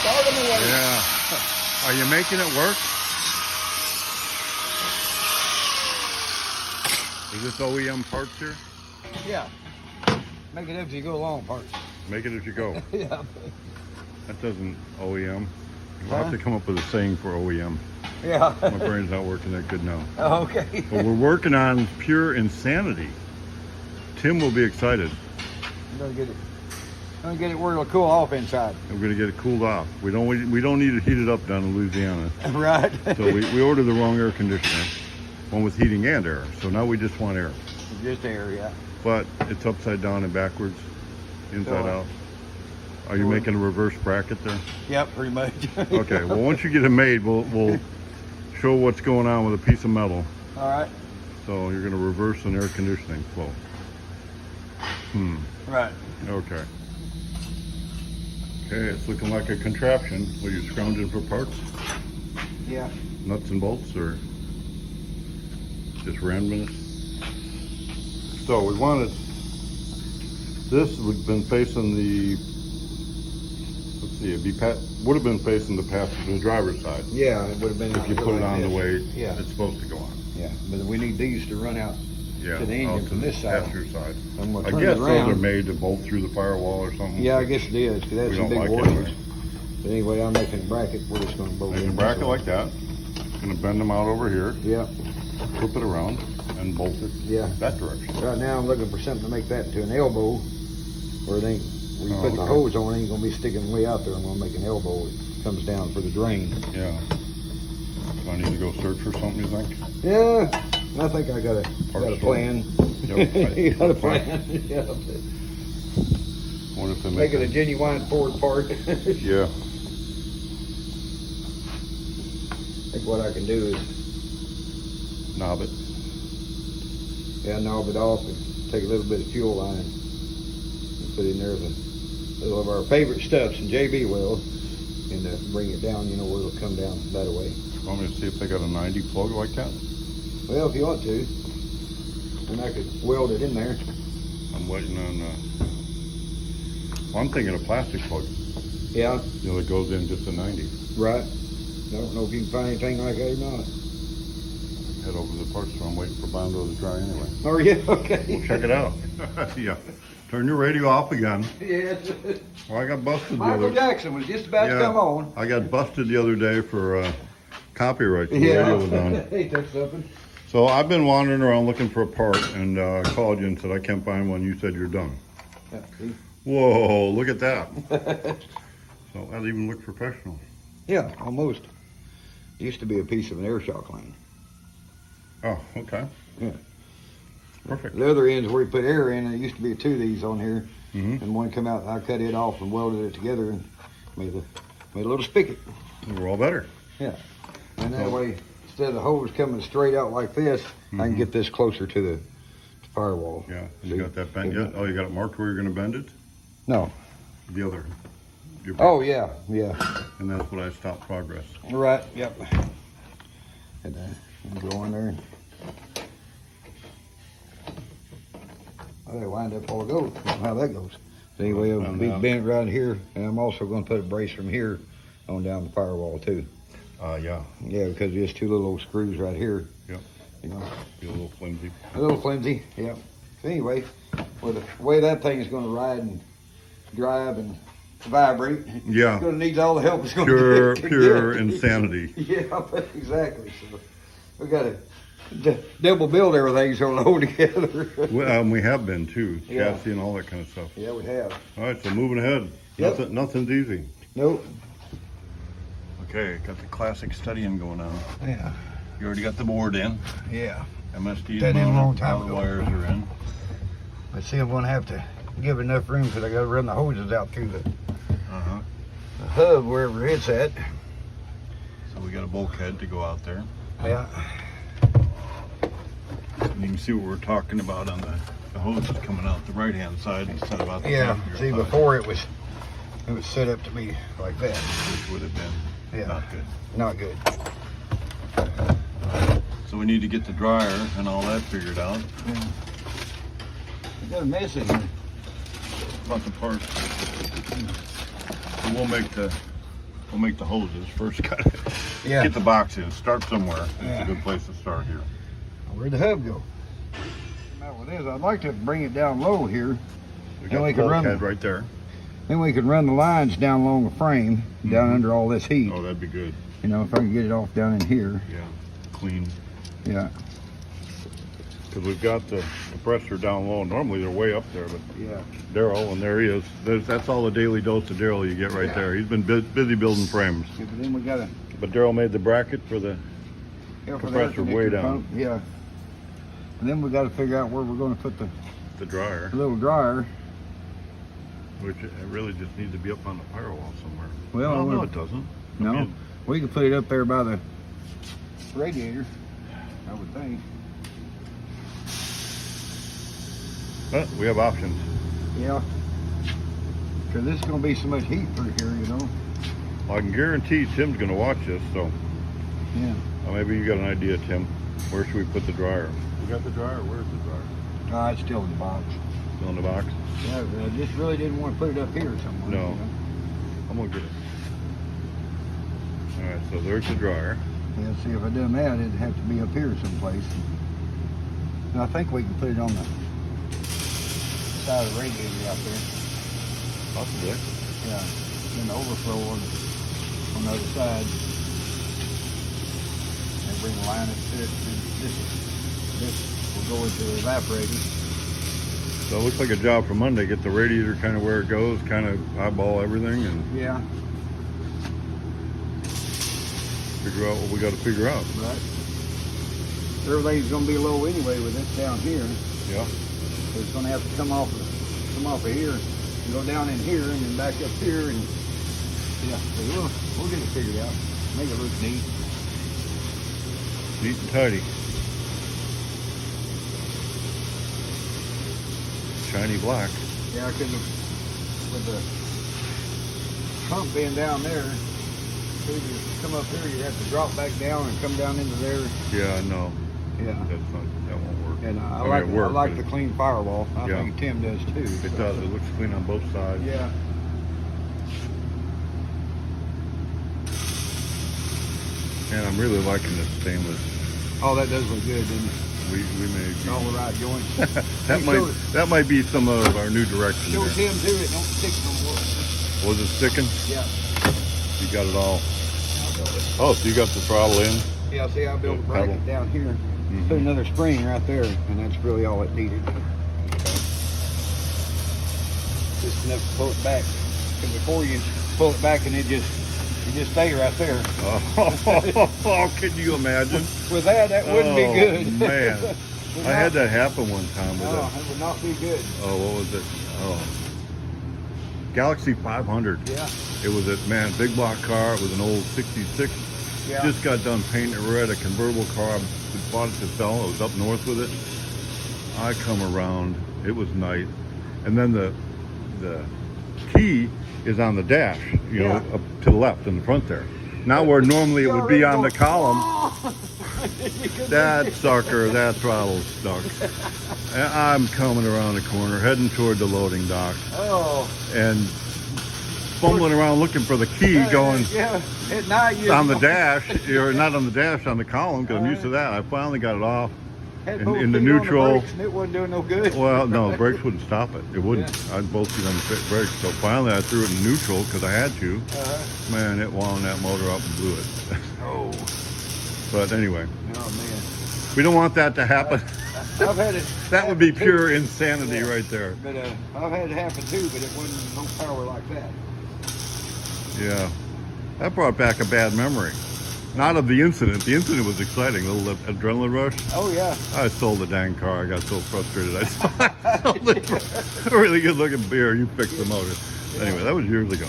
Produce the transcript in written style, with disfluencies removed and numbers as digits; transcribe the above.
Start them away. Yeah. Are you making it work? Is this OEM parts here? Yeah. Make it as you go along, parts. Make it as you go. Yeah. That doesn't OEM. We'll have to come up with a saying for OEM. Yeah. My brain's not working that good now. Oh, okay. But we're working on pure insanity. Tim will be excited. I'm gonna get it where it'll cool off inside. We're gonna get it cooled off. We don't need it heated up down in Louisiana. Right. So we ordered the wrong air conditioner, one with heating and air. So now we just want air. Just air, yeah. But it's upside down and backwards, inside Sure. out. Are you making a reverse bracket there? Yep, pretty much. Okay. Well, once you get it made, we'll show what's going on with a piece of metal. All right. So you're gonna reverse an air conditioning flow. Right. Okay. Okay, it's looking like a contraption. Were you scrounging for parts? Yeah. Nuts and bolts, or just randomness? So we wanted, this would have been facing the, let's see, would have been facing the driver's side. Yeah, it would have been. If you put it on the way Yeah. it's supposed to go on. Yeah, but we need these to run out Yeah, to the engine from this side. passenger side. I'm gonna I turn guess it those around. are made to bolt through the firewall or something. Yeah, I guess it is, because that's We some don't big like it washers. anyway. But anyway, I'm making a bracket. We're just gonna bolt Make in. a bracket like that. Gonna bend them out over here, Yeah, flip it around, and bolt it yeah. that direction. Right now, I'm looking for something to make that into an elbow, where it ain't, where you Oh, put the okay. hose on, it ain't gonna be sticking way out there. I'm gonna make an elbow. It comes down for the drain. Yeah. Do I need to go search for something, you think? Yeah, I think I got a plan. Yep, You got a plan. Yeah. What if they Make it a genuine Ford part. Yeah. I think what I can do is, Knob it. yeah, knob it off and take a little bit of fuel line and put in there a little of our favorite stuff, some JB weld, and bring it down, you know, where it'll come down that way. Want me to see if they got a 90 plug like that? Well, if you want to, and I could weld it in there. I'm waiting on, well, I'm thinking a plastic plug. Yeah, You know, that goes in just a 90. right. Don't know if you can find anything like that or not. Head over to the parts store. I'm waiting for Bondo to dry anyway. Oh, yeah, okay. We'll check it out. Yeah. Turn your radio off again. Yes. Well, I got busted the Michael other Jackson was just about to come on. I got busted the other day for copyright. The Yeah. radio was on. Ain't that something? So I've been wandering around looking for a part and called you and said I can't find one. You said you're done. Yeah, see? Whoa, look at that. So that even looked professional. Yeah, almost. Used to be a piece of an air shock line. Oh, okay. Yeah. Perfect. The other end's where you put air in, and there used to be two of these on here, Mm-hmm. and one come out, and I cut it off and welded it together and made a little spigot. We're all better. Yeah. And that So- way, instead of the hose coming straight out like this, I can Mhm. get this closer to the firewall. Yeah. See? You got that bent yet? Oh, you got it marked where you're going to bend it? No. The other. Your Oh, yeah, yeah. And that's what I stopped progress. Right, yep. And go in there and they wind up all goes. How that goes. So anyway, it'll be bent right here, and I'm also going to put a brace from here on down the firewall too. Yeah. Yeah, because there's two little old screws right here. Yep. You know, Be a little flimsy. a little flimsy. Yep. So anyway, with the way that thing is going to ride and drive and vibrate, Yeah. it's going to need all the help it's going Pure, to get. pure insanity. Yeah, exactly. So we got to double build everything so it'll hold together. We have been too. Yeah. Chassis and all that kind of stuff. Yeah, we have. All right, so moving ahead. Yep. Nothing's easy. Nope. Okay, got the classic studying going on. Yeah. You already got the board in. Yeah. MSD That in a long mounted, all time the ago. wires are in. But see, I'm going to have to give enough room because I got to run the hoses out through the hub wherever it's at. So we got a bulkhead to go out there. Yeah. And you can see what we're talking about on the hoses coming out the right-hand side instead of out the Yeah. passenger See, side, before it was set up to be like that. which would have been Yeah. not good. Not good. So we need to get the dryer and all that figured out. Yeah. We got a mess in here. About the parts. So we'll make the We'll make the hoses first. Gotta Yeah. get the box in. Start somewhere. Yeah. It's a good place to start here. Where'd the hub go? Now with this, I'd like to bring it down low here. We Then got we the could run bulkhead right there. Then we could run the lines down along the frame, down Mhm. under all this heat. Oh, that'd be good. You know, if I can get it off down in here. Yeah, clean. Yeah. Because we've got the compressor down low. Normally they're way up there, but Yeah. Daryl, and there he is. That's all the daily dose of Daryl you get right there. He's been busy building frames. Yeah, but then we gotta. But Daryl made the bracket for the Yeah, for the compressor way connector down. pump, yeah. And then we got to figure out where we're going to put the dryer, little dryer. which it really just needs to be up on the firewall somewhere. Well, no, we're- it doesn't. I No, mean, we can put it up there by the radiator, I would think. but we have options. Yeah. Because this is going to be so much heat through here, you know. Well, I can guarantee Tim's going to watch this, so Yeah. maybe you got an idea, Tim. Where should we put the dryer? We got the dryer. Where's the dryer? It's still in the box. Still in the box? Yeah, I just really didn't want to put it up here somewhere. No. You know? I'm gonna get it. All right, so there's the dryer. Yeah, see, if I done that, it'd have to be up here someplace. And I think we can put it on the side of the radiator out there. Possibly. Yeah, then the overflow on the other side. And bring a line up to it. And this will go into the evaporator. So it looks like a job for Monday. Get the radiator kind of where it goes, kind of eyeball everything, and Yeah, figure out what we got to figure out. right. Everything's gonna be low anyway with this down here. Yeah. So it's gonna have to come off of here and go down in here and then back up here and yeah. So we'll get it figured out. Make it look neat. Neat and tidy. Shiny black. Yeah, because with the pump being down there, so you come up here, you have to drop back down and come down into there. Yeah, no, Yeah. that won't work. And I mean, like it worked, I like but the clean firewall. I Yeah. think Tim does too. It does. It looks clean on both sides. Yeah. And I'm really liking this stainless. Oh, that does look good, doesn't it? We may All the right joints. that might be some of our new direction. Show there. Tim too. It don't stick no more. Was it sticking? Yeah. You got it all. Oh, so you got the throttle in? Yeah. See, I built a Pedal. bracket down here. Mhm. Put another spring right there, and that's really all it needed. Just enough to pull it back. Because before you pull it back, and it just stay right there. Oh, can you imagine? With that wouldn't be good. Man, I had that happen one time with No, a, it would not be good. oh, what was it? Oh, Galaxy 500. Yeah. It was a, man, big block car. It was an old 66. Yeah. Just got done painting it red, a convertible car. We bought it to sell. I was up north with it. I come around. It was night. And then the key is on the dash, you know, Yeah. up to the left in the front there. Now where normally it would be on the column, that sucker, that throttle's stuck. And I'm coming around the corner, heading toward the loading dock, Oh. and fumbling around looking for the key, going Yeah. At night you on the dash, or not on the dash, on the column, because I'm used to that. I finally got it off. had in both the feet on neutral. brakes and it wasn't doing no good. Well, no, brakes wouldn't stop it. It wouldn't. Yeah. I'd both feet on the brakes. So finally I threw it in neutral because I had to. Man, it wound that motor up and blew it. Oh. But anyway, Oh man. we don't want that to happen. I've had it. That would be happen, pure too. insanity Yeah. right there. But I've had it happen too, but it wasn't no power like that. Yeah. That brought back a bad memory. Not of the incident. The incident was exciting, a little adrenaline rush. Oh yeah. I sold the dang car. I got so frustrated. I sold it for a really good looking beer. You fixed the motor. Anyway, that was years ago.